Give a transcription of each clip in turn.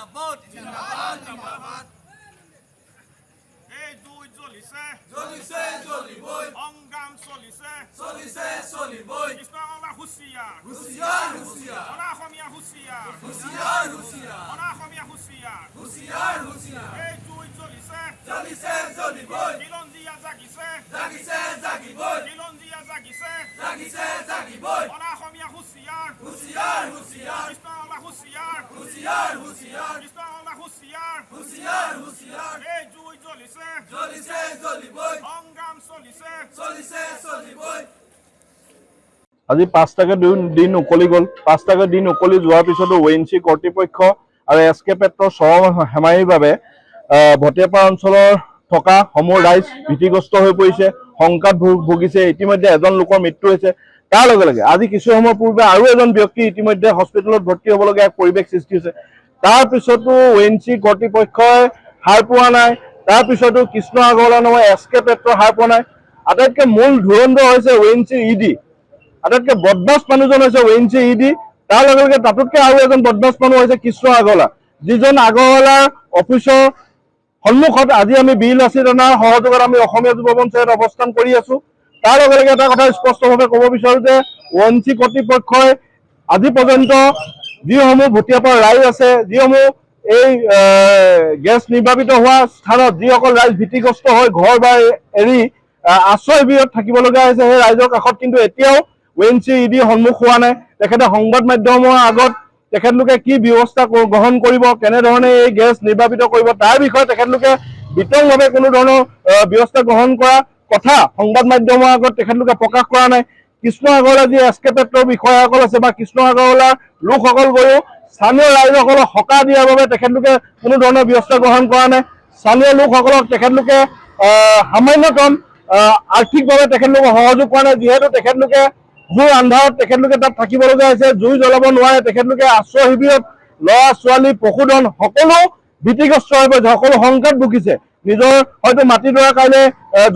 জিন্দাবাদ জিন্দাবাদ জিন্দাবাদ এই দুই জ্বলিছে জ্বলিছে জ্বলিবই সংগ্ৰাম চলিছে চলিছে চলিবই কৃষ্ণকলা হুঁচিয়াৰ হুঁচিয়াৰ হুঁচিয়াৰ অনাঅসমীয়া হুঁচিয়াৰ হুঁচিয়াৰ হুঁচিয়াৰ অনাঅসমীয়া হুঁচিয়াৰ হুঁচিয়াৰ হুঁচিয়াৰ এই দুই জ্বলিছে জ্বলিছে জ্বলিবই খিলঞ্জীয়া জাগিছে জাগিছে জাগিবই খিলঞ্জীয়া জাগিছে জাগিছে জাগিবই অনাঅসমীয়া হুঁচিয়াৰ হুঁচিয়াৰ হুঁচিয়াৰ কৃষ্ণকলা হুঁচিয়াৰ হুঁচিয়াৰ হুঁচিয়াৰ কৃষ্ণকলা হুঁচিয়াৰ হুঁচিয়াৰ হুঁচিয়াৰ এই দুই জ্বলিছে জ্বলিছে জ্বলিবই সংগ্ৰাম চলিছে চলিছে চলিবই আজি 5টাকৈ দিন উকলি গ'ল 5টাকৈ দিন উকলি যোৱাৰ পিছতো ONC কৰ্তৃপক্ষ আৰু SK পেট্ৰৰ চৰম হেমাহিৰ বাবে ভটিয়াপাৰা অঞ্চলৰ থকা সমূহ ৰাইজ ভীতিগ্ৰস্ত হৈ পৰিছে শংকাত ভুগিছে ইতিমধ্যে এজন লোকৰ মৃত্যু হৈছে তাৰ লগে লগে আজি কিছু সময় পূৰ্বে আৰু এজন ব্যক্তি ইতিমধ্যে হস্পিটেলত ভৰ্তি হ'বলগীয়া এক পৰিৱেশ সৃষ্টি হৈছে তাৰ পিছতো ONC কৰ্তৃপক্ষই হাৰ পোৱা নাই তাৰ পিছতো কৃষ্ণ আগৰৱালা নামৰ SK পেট্ৰৰ হাৰ পোৱা নাই আটাইতকৈ মূল ধুৰন্ধৰ হৈছে ONC ED আটাইতকৈ বদমাছ মানুহজন হৈছে ONC ED তাৰ লগে লগে তাতোতকৈ আৰু এজন বদমাছ মানুহ হৈছে কৃষ্ণ আগৰৱালা যিজন আগৰৱালাৰ অফিচৰ সন্মুখত আজি আমি বীৰ লাচিত ৰাণাৰ সহযোগত আমি অসমীয়া যুৱ মঞ্চত অৱস্থান কৰি আছো তাৰ লগে লগে এটা কথা স্পষ্টভাৱে ক'ব বিচাৰো যে ONC কৰ্তৃপক্ষই আজি পৰ্যন্ত যিসমূহ ভটিয়াপাৰা ৰাইজ আছে যিসমূহ এই গেছ নিৰ্বাপিত হোৱা স্থানত যিসকল ৰাইজ ভীতিগ্ৰস্ত হৈ ঘৰ বাৰ এৰি আশ্ৰয় শিবিৰত থাকিব লগা হৈছে সেই ৰাইজৰ কাষত কিন্তু এতিয়াও ONC ED সন্মুখ হোৱা নাই তেখেতে সংবাদ মাধ্যমৰ আগত তেখেতলোকে কি ব্যৱস্থা গ্ৰহণ কৰিব কেনেধৰণে এই গেছ নিৰ্বাপিত কৰিব তাৰ বিষয়ে তেখেতলোকে বিতংভাৱে কোনো ধৰণৰ ব্যৱস্থা গ্ৰহণ কৰা কথা সংবাদ মাধ্যমৰ আগত তেখেতলোকে প্ৰকাশ কৰা নাই কৃষ্ণ আগৰৱালা যি SK পেট্ৰৰ বিষয়াসকল আছে বা কৃষ্ণ আগৰৱালাৰ লোকসকল গৈও স্থানীয় ৰাইজসকলক সকাহ দিয়াৰ বাবে তেখেতলোকে কোনো ধৰণৰ ব্যৱস্থা গ্ৰহণ কৰা নাই স্থানীয় লোকসকলক তেখেতলোকে সামান্যতম আৰ্থিকভাৱে তেখেতলোকক সহযোগ কৰা নাই যিহেতু তেখেতলোকে ঘূৰ আন্ধাৰত তেখেতলোকে তাত থাকিবলগীয়া হৈছে জুই জ্বলাব নোৱাৰে তেখেতলোকে আশ্ৰয় শিবিৰত ল'ৰা ছোৱালী পশুধন সকলো ভীতিগ্ৰস্ত হৈ পৰিছে সকলো শংকাত ভুগিছে নিজৰ হয়তো মাটিডৰা কাইলৈ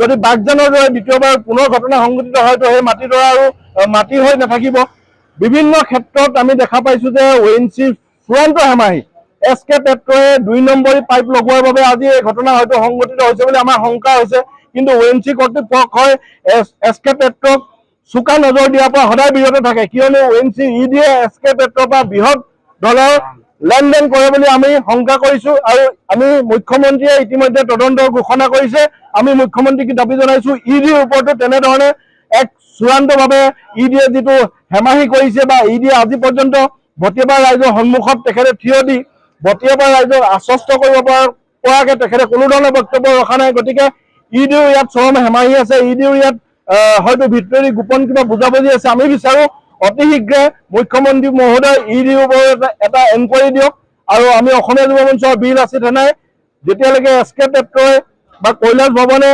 যদি বাগজানৰ দৰে দ্বিতীয়বাৰ পুনৰ ঘটনা সংঘটিত হয়তো সেই মাটিডৰা আৰু মাটি হৈ নাথাকিব বিভিন্ন ক্ষেত্ৰত আমি দেখা পাইছো যে ONC চূড়ান্ত হেমাহি SK পেট্ৰয়ে 2 নম্বৰী পাইপ লগোৱাৰ বাবে আজি এই ঘটনা হয়তো সংঘটিত হৈছে বুলি আমাৰ শংকা হৈছে কিন্তু ONC কৰ্তৃপক্ষই SK পেট্ৰক চোকা নজৰ দিয়াৰ পৰা সদায় বিৰত থাকে কিয়নো ONC ED SK পেট্ৰৰ পৰা বৃহৎ ডলাৰ লেনদেন কৰে বুলি আমি শংকা কৰিছো আৰু আমি মুখ্যমন্ত্ৰীয়ে ইতিমধ্যে তদন্তৰ ঘোষণা কৰিছে আমি মুখ্যমন্ত্ৰীক দাবী জনাইছো EDৰ ওপৰতো তেনেধৰণে এক চূড়ান্তভাৱে EDয়ে যিটো হেমাহি কৰিছে বা EDয়ে আজি পৰ্যন্ত ভটিয়াপাৰা ৰাইজৰ সন্মুখত তেখেতে থিয় দি ভটিয়াপাৰা ৰাইজক আশ্বস্ত কৰিব পৰাকৈ তেখেতে কোনো ধৰণৰ বক্তব্য ৰখা নাই গতিকে EDৰ ইয়াত চৰম হেমাহি আছে EDৰ ইয়াত হয়তো ভিতৰি গোপন কিবা বুজাবুজি আছে আমি বিচাৰো অতি শীঘ্ৰে মুখ্যমন্ত্ৰী মহোদয় EDৰ ওপৰত এটা এনকুৱাৰী দিয়ক আৰু আমি অসমীয়া যুৱ মঞ্চৰ বীৰ লাচিত ৰাণাই যেতিয়ালৈকে SK পেট্ৰই বা কৈলাশ ভৱনে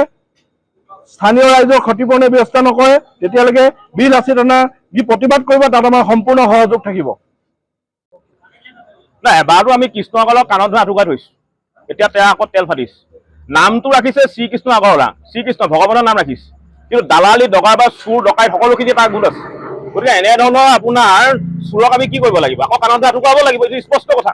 স্থানীয় ৰাইজৰ ক্ষতিপূৰণৰ ব্যৱস্থা নকৰে তেতিয়ালৈকে বীৰ লাচিত ৰাণা যি প্ৰতিবাদ কৰিব তাত আমাৰ সম্পূৰ্ণ সহযোগ থাকিব না এবাৰতো আমি কৃষ্ণ আগৰৱালাক কাণত ধৰি আঁঠুকাই থৈছো এতিয়া তেওঁ আকৌ তেল ফাটিছে নামটো ৰাখিছে শ্ৰীকৃষ্ণ আগৰৱালা শ্ৰীকৃষ্ণ ভগৱানৰ নাম ৰাখিছে কিন্তু দালালি দগা বা চুৰ ডকাইত সকলোখিনি তাৰ গোট আছে গতিকে এনেধৰণৰ আপোনাৰ চোৰক আমি কি কৰিব লাগিব আকৌ কাণত আঁঠুকাব লাগিব এইটো স্পষ্ট কথা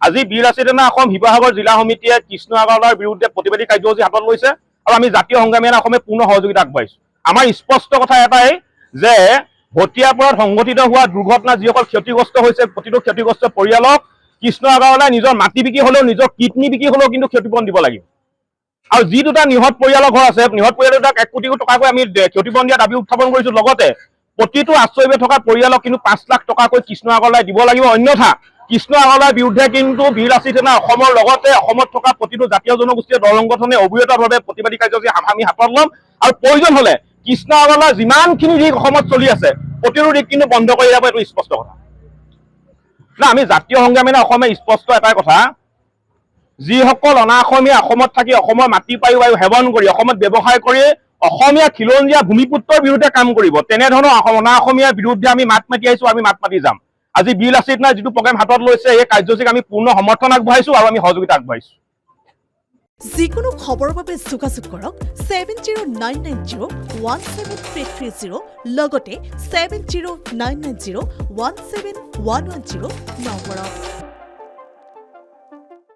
আজি বীৰ লাচিত ৰাণা অসম শিৱসাগৰ জিলা সমিতিয়ে কৃষ্ণ আগৰৱালাৰ বিৰুদ্ধে প্ৰতিবাদী কাৰ্যসূচী হাতত লৈছে আৰু আমি জাতীয় সংগ্ৰামী অসমে পূৰ্ণ সহযোগিতা আগবঢ়াইছো আমাৰ স্পষ্ট কথা এটাই যে ভটিয়াপাৰাত সংঘটিত হোৱা দুৰ্ঘটনা যিসকল ক্ষতিগ্ৰস্ত হৈছে প্ৰতিটো ক্ষতিগ্ৰস্ত পৰিয়ালক কৃষ্ণ আগৰৱালাই নিজৰ মাটি বিক্ৰী হ'লেও নিজৰ কিডনী বিক্ৰী হ'লেও কিন্তু ক্ষতিপূৰণ দিব লাগিব আৰু যি দুটা নিহত পৰিয়ালৰ ঘৰ আছে নিহত পৰিয়াল দুটাক 1 কোটি টকাকৈ আমি ক্ষতিপূৰণ দিয়া দাবী উত্থাপন কৰিছো লগতে প্ৰতিটো আশ্ৰয়ত থকা পৰিয়ালক কিন্তু 5 লাখ টকাকৈ কৃষ্ণ আগৰৱালাই দিব লাগিব অন্যথা কৃষ্ণ আগৰৱালাৰ বিৰুদ্ধে কিন্তু বীৰ লাচিত ৰাণা অসমৰ লগতে অসমত থকা প্ৰতিটো জাতীয় জনগোষ্ঠীয় দল সংগঠনে অবিৰতভাৱে প্ৰতিবাদী কাৰ্যসূচী আমি হাতত ল'ম আৰু প্ৰয়োজন হ'লে কৃষ্ণ আগৰৱালাৰ যিমানখিনি দিশ অসমত চলি আছে প্ৰতিটো দিশ কিন্তু বন্ধ কৰি যাব এইটো স্পষ্ট কথা না আমি জাতীয় সংগ্ৰামী অসমে স্পষ্ট এটাই কথা যিসকল অনাঅসমীয়া অসমত থাকি অসমৰ মাটি পায়ু বায়ু সেৱন কৰি অসমত ব্যৱসায় কৰি অসমীয়া খিলঞ্জীয়া ভূমিপুত্ৰৰ বিৰুদ্ধে কাম কৰিব তেনেধৰণৰ অনাঅসমীয়াৰ বিৰুদ্ধে আমি মাত মাতি আহিছো আমি মাত মাতি যাম আজি বীৰ লাচিত ৰাণাই যিটো প্ৰগ্ৰাম হাতত লৈছে এই কাৰ্যসূচীক আমি পূৰ্ণ সমৰ্থন আগবঢ়াইছো আৰু আমি সহযোগিতা আগবঢ়াইছো যিকোনো খবৰৰ বাবে যোগাযোগ কৰক 7099017330 লগতে 7099017110 নম্বৰত